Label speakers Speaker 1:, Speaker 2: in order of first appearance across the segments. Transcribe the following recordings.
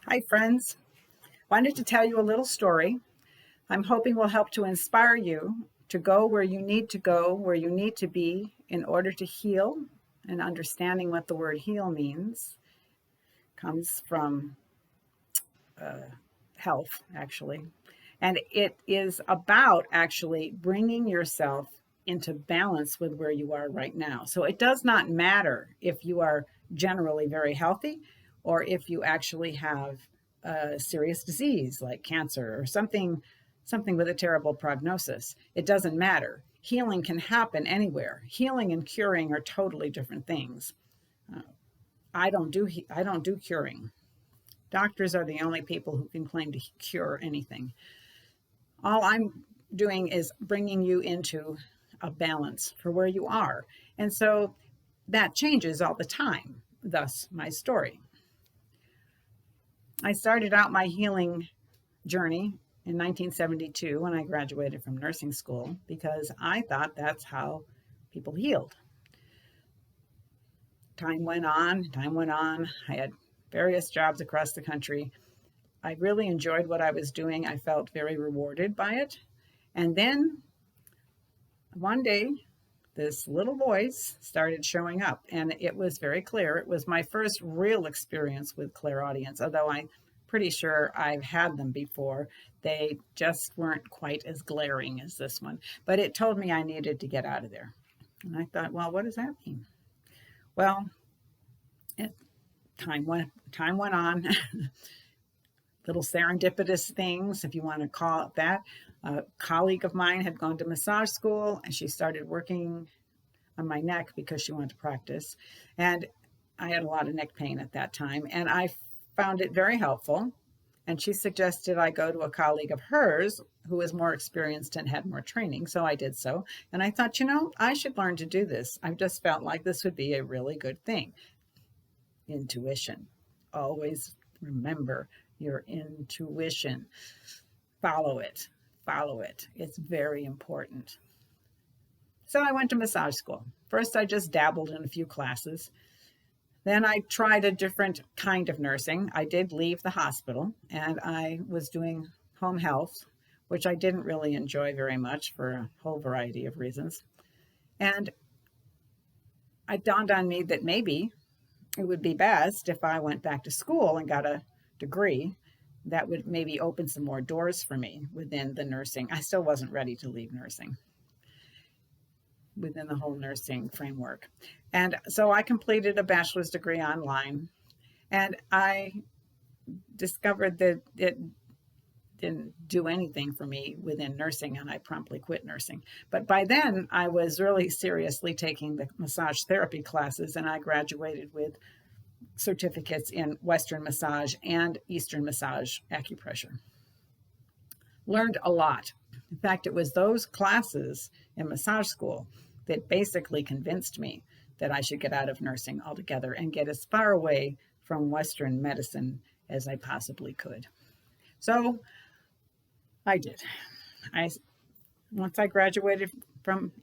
Speaker 1: Hi, friends. Wanted to tell you a little story. I'm hoping will help to inspire you to go where you need to go, where you need to be in order to heal. And understanding what the word heal means comes from health, actually. And it is about actually bringing yourself into balance with where you are right now. So it does not matter if you are generally very healthy or if you actually have a serious disease like cancer or something with a terrible prognosis. It doesn't matter. Healing can happen anywhere. Healing and curing are totally different things. Uh, I don't do curing. Doctors are the only people who can claim to cure anything. All I'm doing is bringing you into a balance for where you are. And so that changes all the time. Thus, my story. I started out my healing journey in 1972 when I graduated from nursing school because I thought that's how people healed. Time went on. I had various jobs across the country. I really enjoyed what I was doing. I felt very rewarded by it. And then one day, this little voice started showing up, and it was very clear. It was my first real experience with clairaudience, although I'm pretty sure I've had them before. They just weren't quite as glaring as this one. But it told me I needed to get out of there. And I thought, well, what does that mean? Well, time went on. Little serendipitous things, if you want to call it that. A colleague of mine had gone to massage school and she started working on my neck because she wanted to practice. And I had a lot of neck pain at that time. And I found it very helpful. And she suggested I go to a colleague of hers who was more experienced and had more training. So I did so. And I thought, I should learn to do this. I just felt like this would be a really good thing. Intuition. Always remember your intuition. Follow it. It's very important. So I went to massage school. First, I just dabbled in a few classes. Then I tried a different kind of nursing. I did leave the hospital and I was doing home health, which I didn't really enjoy very much for a whole variety of reasons. And it dawned on me that maybe it would be best if I went back to school and got a degree. That would maybe open some more doors for me within the nursing. I still wasn't ready to leave nursing within the whole nursing framework. And so I completed a bachelor's degree online, and I discovered that it didn't do anything for me within nursing, and I promptly quit nursing. But by then, I was really seriously taking the massage therapy classes, and I graduated with certificates in Western massage and Eastern massage acupressure. Learned a lot. In fact, it was those classes in massage school that basically convinced me that I should get out of nursing altogether and get as far away from Western medicine as I possibly could. So I did. Once I graduated from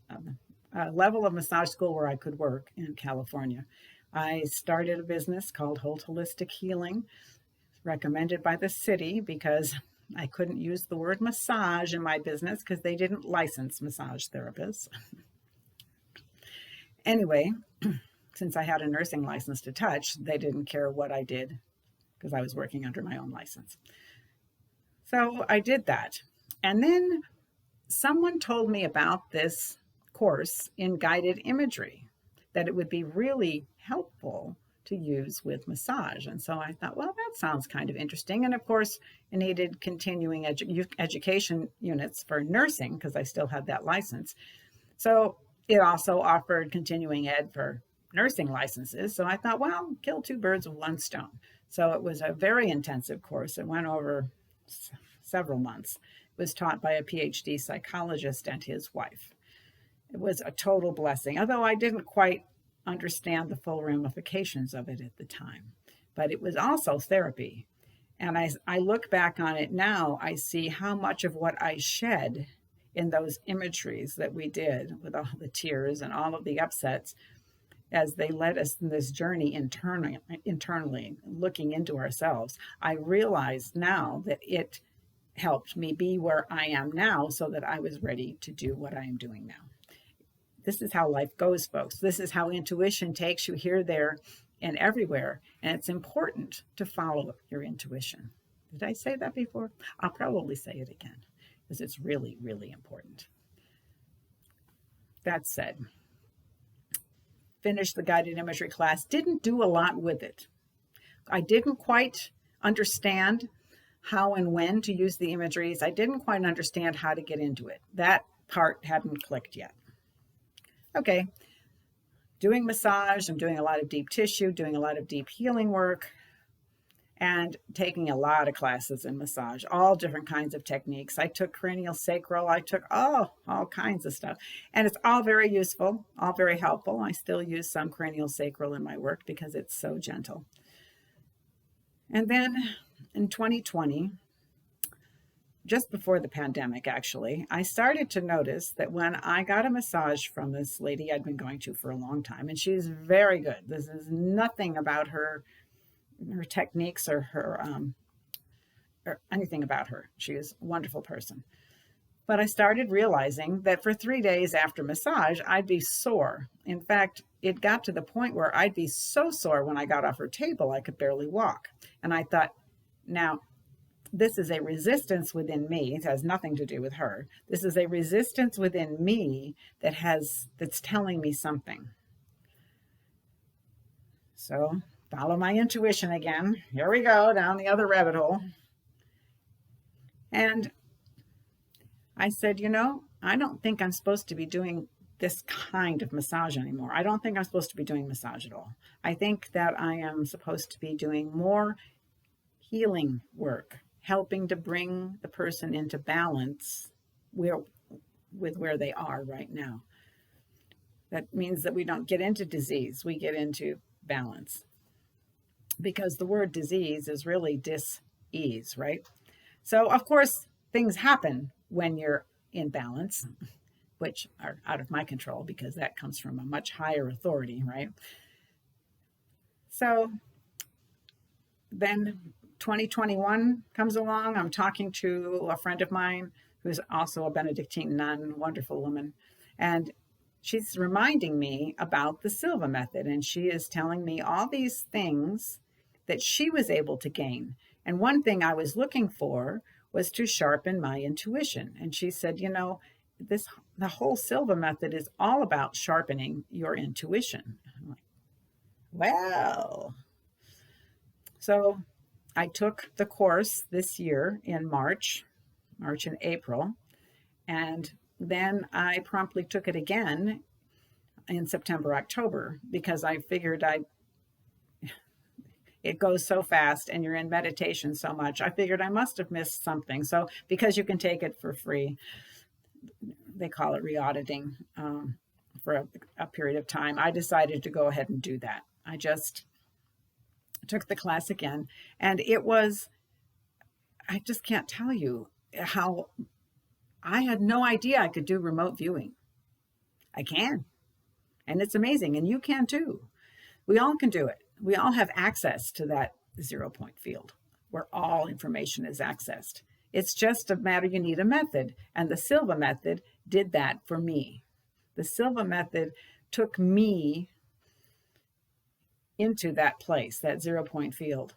Speaker 1: a level of massage school where I could work in California, I started a business called Holt Holistic Healing, recommended by the city because I couldn't use the word massage in my business because they didn't license massage therapists. Anyway, since I had a nursing license to touch, they didn't care what I did because I was working under my own license. So I did that. And then someone told me about this course in guided imagery, that it would be really helpful to use with massage. And so I thought, well, that sounds kind of interesting. And of course, it needed continuing education units for nursing because I still had that license. So it also offered continuing ed for nursing licenses. So I thought, well, kill two birds with one stone. So it was a very intensive course. It went over several months. It was taught by a PhD psychologist and his wife. It was a total blessing, although I didn't quite understand the full ramifications of it at the time. But it was also therapy. And I look back on it now, I see how much of what I shed in those imageries that we did with all the tears and all of the upsets as they led us in this journey internally, looking into ourselves, I realized now that it helped me be where I am now so that I was ready to do what I am doing now. This is how life goes, folks. This is how intuition takes you here, there, and everywhere. And it's important to follow your intuition. Did I say that before? I'll probably say it again because it's really, really important. That said, finished the guided imagery class, didn't do a lot with it. I didn't quite understand how and when to use the imageries. I didn't quite understand how to get into it. That part hadn't clicked yet. Okay, doing massage, I'm doing a lot of deep tissue, doing a lot of deep healing work, and taking a lot of classes in massage, all different kinds of techniques. I took cranial sacral, I took all kinds of stuff. And it's all very useful, all very helpful. I still use some cranial sacral in my work because it's so gentle. And then in 2020, just before the pandemic, actually, I started to notice that when I got a massage from this lady I'd been going to for a long time, and she's very good. This is nothing about her techniques or anything about her. She is a wonderful person. But I started realizing that for 3 days after massage, I'd be sore. In fact, it got to the point where I'd be so sore when I got off her table, I could barely walk. And I thought, now, this is a resistance within me. It has nothing to do with her. This is a resistance within me that's telling me something. So follow my intuition again. Here we go, down the other rabbit hole. And I said, I don't think I'm supposed to be doing this kind of massage anymore. I don't think I'm supposed to be doing massage at all. I think that I am supposed to be doing more healing work, helping to bring the person into balance with where they are right now. That means that we don't get into disease, we get into balance. Because the word disease is really dis-ease, right? So, of course, things happen when you're in balance, which are out of my control because that comes from a much higher authority, right? So then 2021 comes along. I'm talking to a friend of mine who's also a Benedictine nun, wonderful woman. And she's reminding me about the Silva method. And she is telling me all these things that she was able to gain. And one thing I was looking for was to sharpen my intuition. And she said, the whole Silva method is all about sharpening your intuition. I'm like, well, so I took the course this year in March and April, and then I promptly took it again in September, October, because I figured it goes so fast and you're in meditation so much. I figured I must have missed something. So because you can take it for free, they call it re-auditing for a period of time, I decided to go ahead and do that. I just took the class again, and I just can't tell you how I had no idea I could do remote viewing. I can, and it's amazing, and you can too. We all can do it. We all have access to that 0 point field where all information is accessed. It's just a matter, you need a method, and the Silva method did that for me. The Silva method took me into that place, that 0 point field.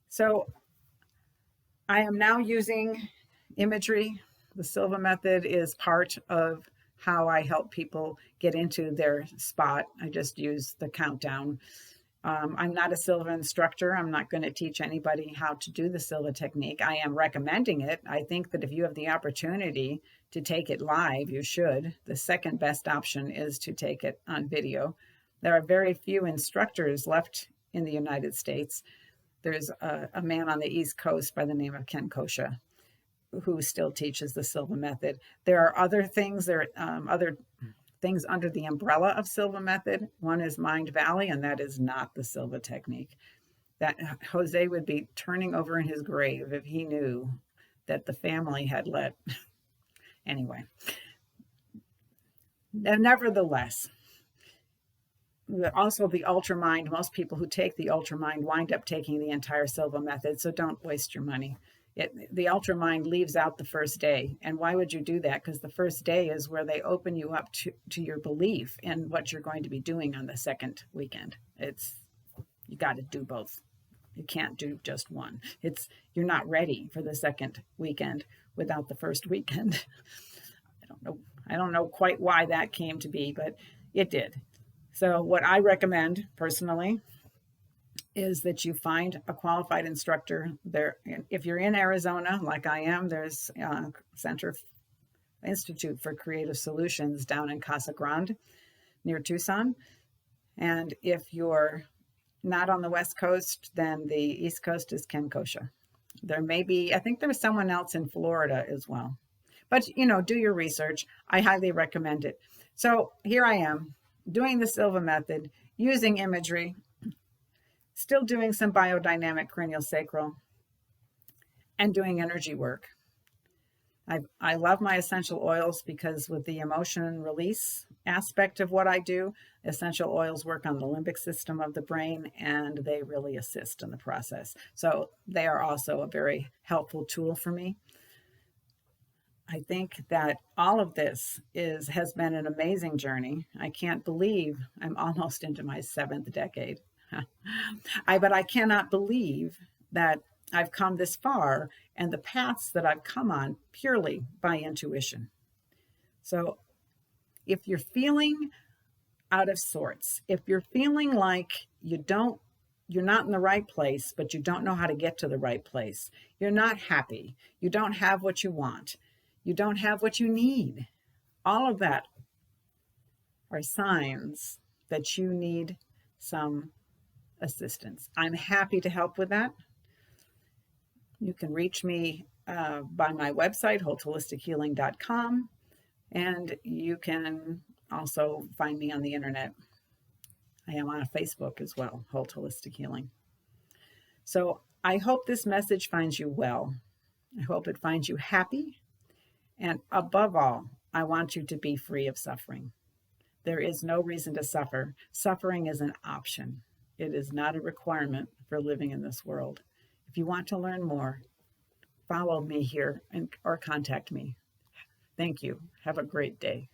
Speaker 1: So I am now using imagery. The Silva method is part of how I help people get into their spot. I just use the countdown. I'm not a Silva instructor. I'm not going to teach anybody how to do the Silva technique. I am recommending it. I think that if you have the opportunity to take it live, you should. The second best option is to take it on video. There are very few instructors left in the United States. There's a man on the East Coast by the name of Ken Kosha who still teaches the Silva method. There are other things. Other things under the umbrella of Silva method. One is Mind Valley, and that is not the Silva technique. That Jose would be turning over in his grave if he knew that the family had let. Anyway, nevertheless, Also the ultramind, most people who take the ultramind wind up taking the entire Silva method, so don't waste your money. The ultramind leaves out the first day. And why would you do that? Because the first day is where they open you up to your belief in what you're going to be doing on the second weekend. You got to do both. You can't do just one. You're not ready for the second weekend without the first weekend. I don't know quite why that came to be, but it did. So what I recommend personally is that you find a qualified instructor there. If you're in Arizona, like I am, there's a Institute for Creative Solutions down in Casa Grande near Tucson. And if you're not on the West Coast, then the East Coast is Kenkosha. There may be, I think there's someone else in Florida as well. But, do your research. I highly recommend it. So here I am doing the Silva method, using imagery, still doing some biodynamic cranial sacral, and doing energy work. I love my essential oils because with the emotion release aspect of what I do, essential oils work on the limbic system of the brain, and they really assist in the process. So they are also a very helpful tool for me. I think that all of this has been an amazing journey. I can't believe I'm almost into my 7th decade. But I cannot believe that I've come this far and the paths that I've come on purely by intuition. So if you're feeling out of sorts, if you're feeling like you're not in the right place, but you don't know how to get to the right place, you're not happy, you don't have what you want, you don't have what you need, all of that are signs that you need some assistance. I'm happy to help with that. You can reach me by my website, holtholistichealing.com, and you can also find me on the internet. I am on Facebook as well, Holt Holistic Healing. So I hope this message finds you well. I hope it finds you happy. And above all, I want you to be free of suffering. There is no reason to suffer. Suffering is an option. It is not a requirement for living in this world. If you want to learn more, follow me here or contact me. Thank you. Have a great day.